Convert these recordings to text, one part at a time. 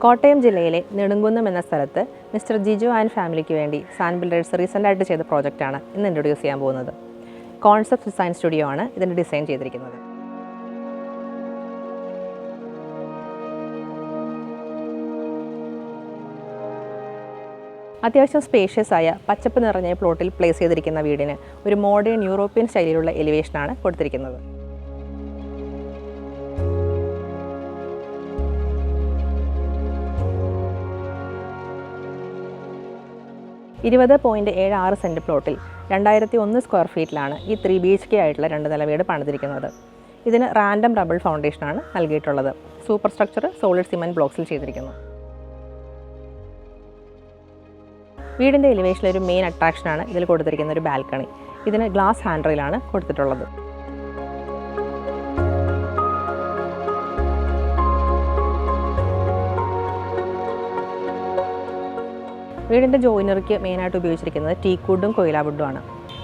കോട്ടയം ജില്ലയിലെ നെടുങ്കുന്നം എന്ന സ്ഥലത്ത് മിസ്റ്റർ ജിജു ആൻഡ് ഫാമിലിക്ക് വേണ്ടി സാൻ ബിൽഡേഴ്സ് റീസെൻ്റായിട്ട് ചെയ്ത പ്രോജക്റ്റാണ് ഇന്ന് ഇൻട്രൊഡ്യൂസ് ചെയ്യാൻ പോകുന്നത്. കോൺസെപ്റ്റ് ഡിസൈൻ സ്റ്റുഡിയോ ആണ് ഇതിൻ്റെ ഡിസൈൻ ചെയ്തിരിക്കുന്നത്. അത്യാവശ്യം സ്പേഷ്യസ് ആയ പച്ചപ്പ് നിറഞ്ഞ പ്ലോട്ടിൽ പ്ലേസ് ചെയ്തിരിക്കുന്ന വീടിന് ഒരു മോഡേൺ യൂറോപ്യൻ സ്റ്റൈലിലുള്ള എലിവേഷനാണ് കൊടുത്തിരിക്കുന്നത്. 20.76 സെൻറ്റ് പ്ലോട്ടിൽ 2001 സ്ക്വയർ ഫീറ്റിലാണ് ഈ 3 BHK ആയിട്ടുള്ള 2 നില വീട് പണിതിരിക്കുന്നത്. ഇതിന് റാൻഡം റബിൾ ഫൗണ്ടേഷനാണ് നൽകിയിട്ടുള്ളത്. സൂപ്പർ സ്ട്രക്ചർ സോളിഡ് സിമെൻറ്റ് ബ്ലോക്സിൽ ചെയ്തിരിക്കുന്നു. വീടിൻ്റെ എലിവേഷനിൽ ഒരു മെയിൻ അട്രാക്ഷനാണ് ഇതിൽ കൊടുത്തിരിക്കുന്ന ഒരു ബാൽക്കണി. ഇതിന് ഗ്ലാസ് ഹാൻഡ് റെയിലാണ് കൊടുത്തിട്ടുള്ളത്. വീടിൻ്റെ ജോയിനറിക്ക് മെയിനായിട്ട് ഉപയോഗിച്ചിരിക്കുന്നത് ടീക്വുഡും കൊയിലാവുഡുമാണ്.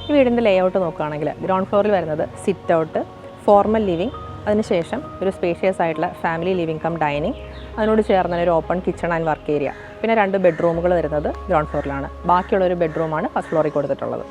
ഈ വീടിൻ്റെ ലേഔട്ട് നോക്കുകയാണെങ്കിൽ ഗ്രൗണ്ട് ഫ്ലോറിൽ വരുന്നത് സിറ്റ് ഔട്ട്, ഫോർമൽ ലിവിങ്, അതിനുശേഷം ഒരു സ്പേഷ്യസ് ആയിട്ടുള്ള ഫാമിലി ലിവിങ് കം ഡൈനിങ്, അതിനോട് ചേർന്ന് ഒരു open kitchen and work area, പിന്നെ 2 ബെഡ്റൂമുകൾ വരുന്നത് ഗ്രൗണ്ട് ഫ്ലോറിലാണ്. ബാക്കിയുള്ളൊരു ബെഡ്റൂമാണ് ഫസ്റ്റ് ഫ്ലോറിൽ കൊടുത്തിട്ടുള്ളത്.